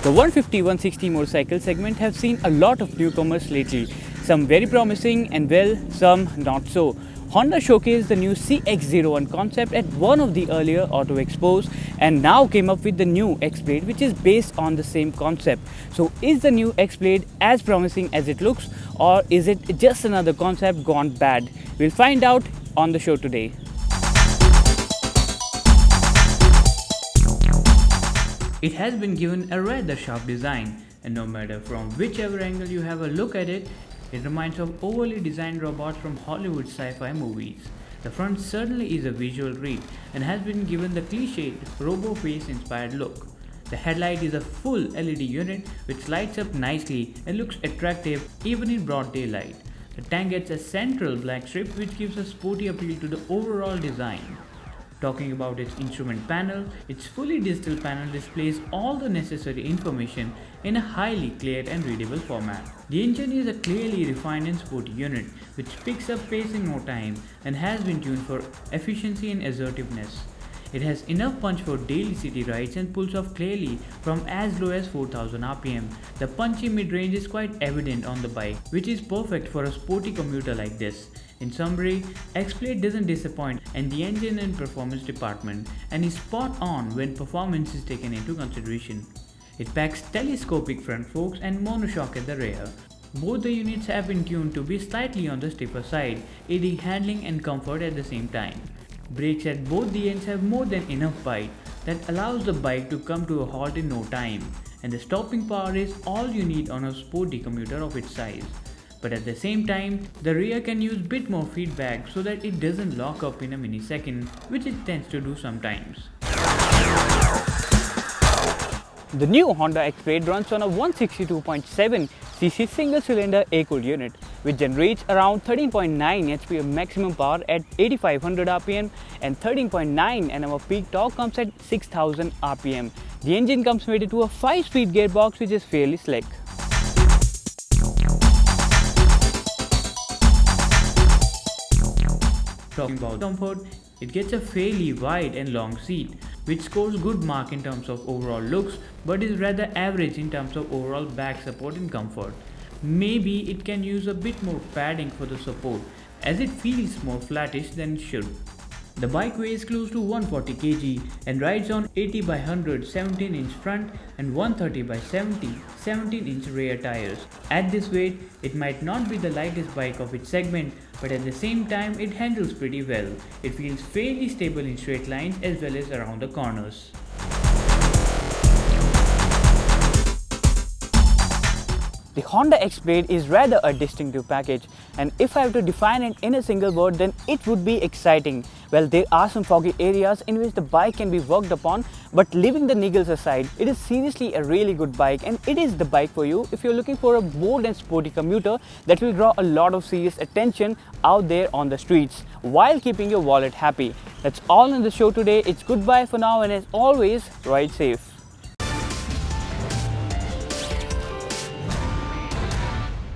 The 150-160 motorcycle segment have seen a lot of newcomers lately, some very promising and well, some not so. Honda showcased the new CX-01 concept at one of the earlier auto expos and now came up with the new X-Blade, which is based on the same concept. So is the new X-Blade as promising as it looks, or is it just another concept gone bad? We'll find out on the show today. It has been given a rather sharp design, and no matter from whichever angle you have a look at it, it reminds of overly designed robots from Hollywood sci-fi movies. The front certainly is a visual treat and has been given the cliched robo-face inspired look. The headlight is a full LED unit which lights up nicely and looks attractive even in broad daylight. The tank gets a central black strip which gives a sporty appeal to the overall design. Talking about its instrument panel, its fully digital panel displays all the necessary information in a highly clear and readable format. The engine is a clearly refined and sporty unit which picks up pace in no time and has been tuned for efficiency and assertiveness. It has enough punch for daily city rides and pulls off clearly from as low as 4000 rpm. The punchy mid-range is quite evident on the bike, which is perfect for a sporty commuter like this. In summary, X-Blade doesn't disappoint in the engine and performance department and is spot on when performance is taken into consideration. It packs telescopic front forks and monoshock at the rear. Both the units have been tuned to be slightly on the stiffer side, aiding handling and comfort at the same time. Brakes at both the ends have more than enough bite that allows the bike to come to a halt in no time, and the stopping power is all you need on a sporty commuter of its size. But at the same time, the rear can use bit more feedback so that it doesn't lock up in a millisecond, which it tends to do sometimes. The new Honda X-Blade runs on a 162.7cc single-cylinder air-cooled unit, which generates around 13.9 HP of maximum power at 8500 rpm and 13.9 Nm of peak torque comes at 6000 rpm. The engine comes mated to a 5-speed gearbox which is fairly slick. Talking about comfort, it gets a fairly wide and long seat, which scores good mark in terms of overall looks but is rather average in terms of overall back support and comfort. Maybe it can use a bit more padding for the support as it feels more flattish than it should. The bike weighs close to 140 kg and rides on 80/100 17-inch front and 130/70 17-inch rear tires. At this weight, it might not be the lightest bike of its segment, but at the same time it handles pretty well. It feels fairly stable in straight lines as well as around the corners. The Honda X-Blade is rather a distinctive package, and if I have to define it in a single word, then it would be exciting. Well, there are some foggy areas in which the bike can be worked upon, but leaving the niggles aside, it is seriously a really good bike, and it is the bike for you if you're looking for a bold and sporty commuter that will draw a lot of serious attention out there on the streets while keeping your wallet happy. That's all in the show today. It's goodbye for now, and as always, ride safe.